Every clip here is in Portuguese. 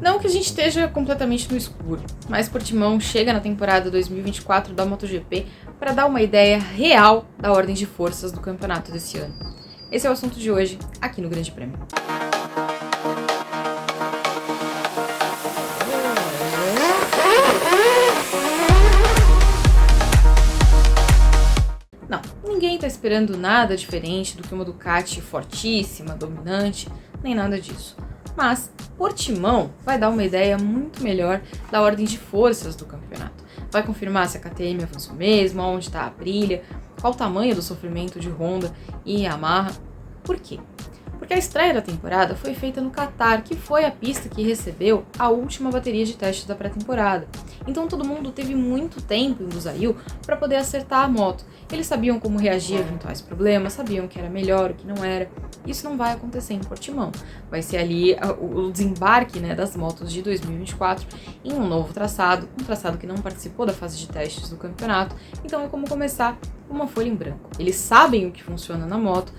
Não que a gente esteja completamente no escuro, mas Portimão chega na temporada 2024 da MotoGP para dar uma ideia real da ordem de forças do campeonato desse ano. Esse é o assunto de hoje, aqui no Grande Prêmio. Não, ninguém está esperando nada diferente do que uma Ducati fortíssima, dominante, nem nada disso. Mas Portimão vai dar uma ideia muito melhor da ordem de forças do campeonato. Vai confirmar se a KTM avançou mesmo, onde está a Aprilia, qual o tamanho do sofrimento de Honda e Yamaha. Por quê? Porque a estreia da temporada foi feita no Qatar, que foi a pista que recebeu a última bateria de testes da pré-temporada. Então todo mundo teve muito tempo em Lusail para poder acertar a moto. Eles sabiam como reagir a eventuais problemas, sabiam o que era melhor, o que não era. Isso não vai acontecer em Portimão. Vai ser ali o desembarque, das motos de 2024 em um novo traçado, um traçado que não participou da fase de testes do campeonato. Então é como começar uma folha em branco. Eles sabem o que funciona na moto,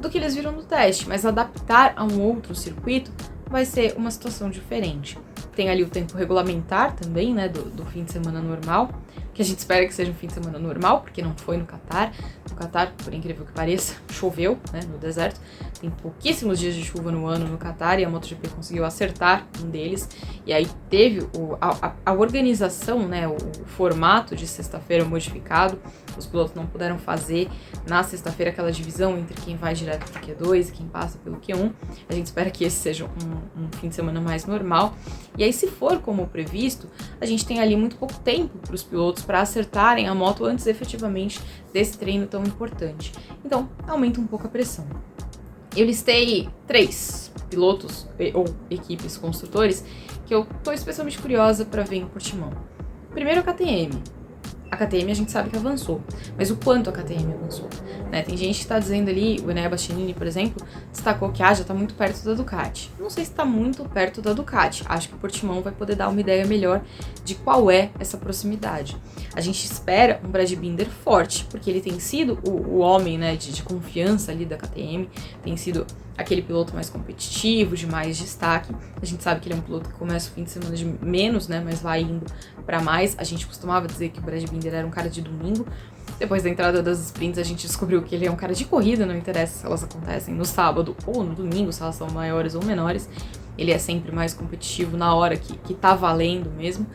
do que eles viram no teste, mas adaptar a um outro circuito vai ser uma situação diferente. Tem ali o tempo regulamentar também, do fim de semana normal, que a gente espera que seja um fim de semana normal, porque não foi no Qatar. No Qatar, por incrível que pareça, choveu, no deserto. Tem pouquíssimos dias de chuva no ano no Qatar e a MotoGP conseguiu acertar um deles. E aí teve a organização, o formato de sexta-feira modificado. Os pilotos não puderam fazer na sexta-feira aquela divisão entre quem vai direto pro Q2 e quem passa pelo Q1. A gente espera que esse seja um fim de semana mais normal. E aí, se for como previsto, a gente tem ali muito pouco tempo para os pilotos para acertarem a moto antes efetivamente desse treino tão importante. Então, aumenta um pouco a pressão. Eu listei 3 pilotos ou equipes construtores que eu tô especialmente curiosa para ver em Portimão. Primeiro, a KTM. A KTM a gente sabe que avançou, mas o quanto a KTM avançou? Tem gente que está dizendo ali, o Enea Bastianini, por exemplo, destacou que já está muito perto da Ducati. Não sei se está muito perto da Ducati, acho que o Portimão vai poder dar uma ideia melhor de qual é essa proximidade. A gente espera um Brad Binder forte, porque ele tem sido o homem de confiança ali da KTM, tem sido aquele piloto mais competitivo, de mais destaque. A gente sabe que ele é um piloto que começa o fim de semana de menos, mas vai indo para mais. A gente costumava dizer que o Brad Binder era um cara de domingo. Depois da entrada das sprints, a gente descobriu que ele é um cara de corrida, não interessa se elas acontecem no sábado ou no domingo, se elas são maiores ou menores. Ele é sempre mais competitivo na hora que tá valendo mesmo.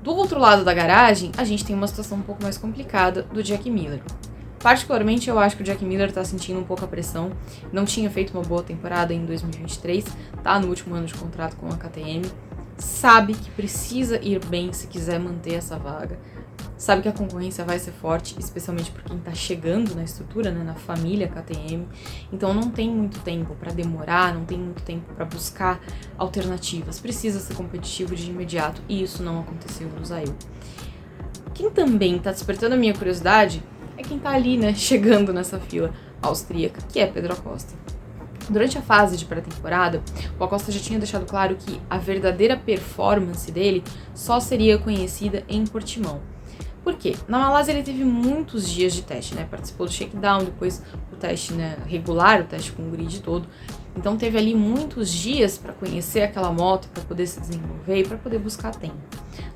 Do outro lado da garagem, a gente tem uma situação um pouco mais complicada do Jack Miller. Particularmente, eu acho que o Jack Miller tá sentindo um pouco a pressão. Não tinha feito uma boa temporada em 2023, tá no último ano de contrato com a KTM. Sabe que precisa ir bem se quiser manter essa vaga. Sabe que a concorrência vai ser forte, especialmente por quem tá chegando na estrutura, na família KTM. Então não tem muito tempo para demorar, não tem muito tempo para buscar alternativas. Precisa ser competitivo de imediato e isso não aconteceu no Lusail. Quem também tá despertando a minha curiosidade é quem tá ali, chegando nessa fila austríaca, que é Pedro Acosta. Durante a fase de pré-temporada, o Acosta já tinha deixado claro que a verdadeira performance dele só seria conhecida em Portimão. Por quê? Na Malásia ele teve muitos dias de teste, participou do shakedown, depois o teste regular, o teste com o grid todo. Então teve ali muitos dias para conhecer aquela moto, para poder se desenvolver e para poder buscar tempo.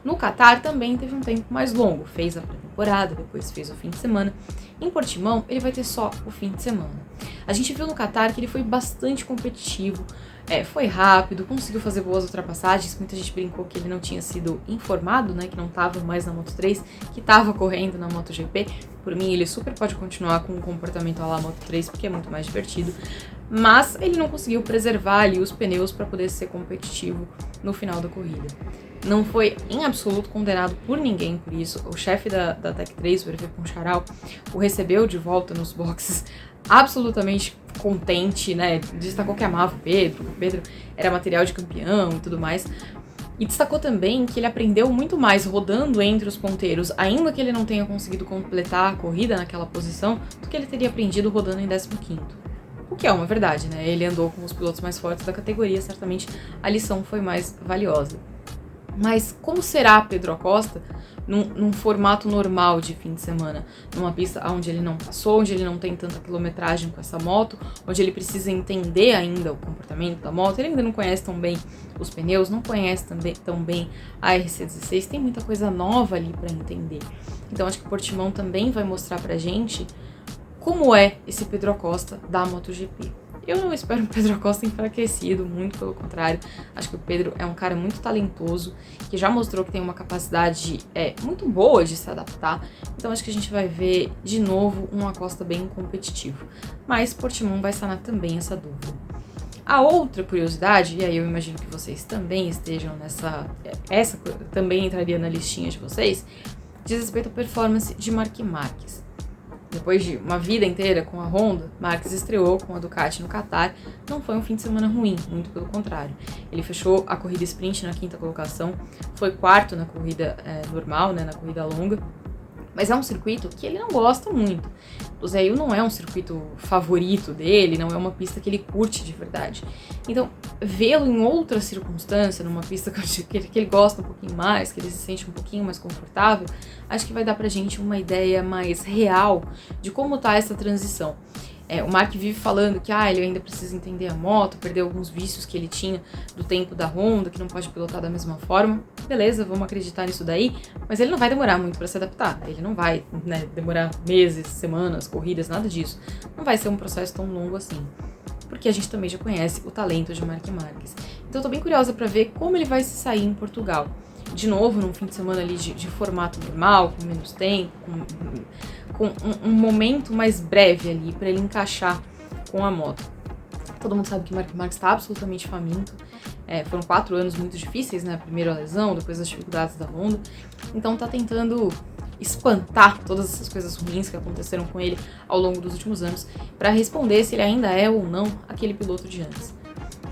No Qatar também teve um tempo mais longo, fez a pré-temporada, depois fez o fim de semana. Em Portimão ele vai ter só o fim de semana. A gente viu no Qatar que ele foi bastante competitivo, foi rápido, conseguiu fazer boas ultrapassagens. Muita gente brincou que ele não tinha sido informado, que não estava mais na Moto3, que estava correndo na MotoGP. Por mim, ele super pode continuar com um comportamento à la Moto3, porque é muito mais divertido. Mas ele não conseguiu preservar ali os pneus para poder ser competitivo no final da corrida. Não foi em absoluto condenado por ninguém por isso. O chefe da Tech 3, o Hervé Poncharal, o recebeu de volta nos boxes absolutamente contente, destacou que amava o Pedro era material de campeão e tudo mais. E destacou também que ele aprendeu muito mais rodando entre os ponteiros, ainda que ele não tenha conseguido completar a corrida naquela posição, do que ele teria aprendido rodando em 15º. O que é uma verdade, Ele andou com os pilotos mais fortes da categoria, certamente a lição foi mais valiosa. Mas como será Pedro Acosta num formato normal de fim de semana? Numa pista onde ele não passou, onde ele não tem tanta quilometragem com essa moto, onde ele precisa entender ainda o comportamento da moto, ele ainda não conhece tão bem os pneus, não conhece tão bem a RC16, tem muita coisa nova ali para entender. Então acho que o Portimão também vai mostrar pra gente como é esse Pedro Acosta da MotoGP. Eu não espero o Pedro Acosta enfraquecido, muito pelo contrário. Acho que o Pedro é um cara muito talentoso, que já mostrou que tem uma capacidade muito boa de se adaptar. Então acho que a gente vai ver de novo um Acosta bem competitivo. Mas Portimão vai sanar também essa dúvida. A outra curiosidade, e aí eu imagino que vocês também estejam essa também entraria na listinha de vocês, diz respeito à performance de Marc Marquez. Depois de uma vida inteira com a Honda, Marquez estreou com a Ducati no Qatar. Não foi um fim de semana ruim, muito pelo contrário. Ele fechou a corrida sprint na 5ª colocação, foi 4º na corrida normal, na corrida longa. Mas é um circuito que ele não gosta muito. O Losail não é um circuito favorito dele, não é uma pista que ele curte de verdade. Então, vê-lo em outra circunstância, numa pista que ele gosta um pouquinho mais, que ele se sente um pouquinho mais confortável, acho que vai dar pra gente uma ideia mais real de como tá essa transição. O Marc vive falando que ele ainda precisa entender a moto, perdeu alguns vícios que ele tinha do tempo da Honda, que não pode pilotar da mesma forma. Beleza, vamos acreditar nisso daí, mas ele não vai demorar muito para se adaptar. Ele não vai demorar meses, semanas, corridas, nada disso. Não vai ser um processo tão longo assim, porque a gente também já conhece o talento de Marc Marquez. Então eu tô bem curiosa para ver como ele vai se sair em Portugal. De novo, num fim de semana ali de formato normal, com menos tempo, com um momento mais breve ali para ele encaixar com a moto. Todo mundo sabe que o Marc Marquez está absolutamente faminto. Foram 4 anos muito difíceis, né? Primeiro a lesão, depois as dificuldades da Honda. Então tá tentando espantar todas essas coisas ruins que aconteceram com ele ao longo dos últimos anos para responder se ele ainda é ou não aquele piloto de antes.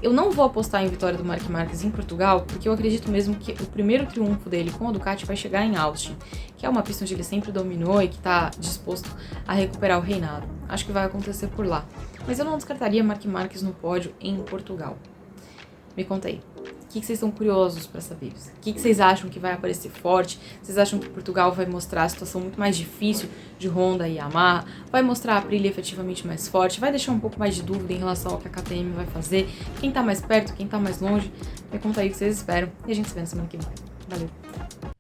Eu não vou apostar em vitória do Marc Marquez em Portugal, porque eu acredito mesmo que o primeiro triunfo dele com a Ducati vai chegar em Austin, que é uma pista onde ele sempre dominou e que está disposto a recuperar o reinado. Acho que vai acontecer por lá. Mas eu não descartaria Marc Marquez no pódio em Portugal. Me conta aí. O que vocês estão curiosos para saber? O que vocês acham que vai aparecer forte? Vocês acham que Portugal vai mostrar a situação muito mais difícil de Honda e Yamaha? Vai mostrar a Aprilia efetivamente mais forte? Vai deixar um pouco mais de dúvida em relação ao que a KTM vai fazer? Quem tá mais perto, quem tá mais longe? Me conta aí o que vocês esperam e a gente se vê na semana que vem. Valeu!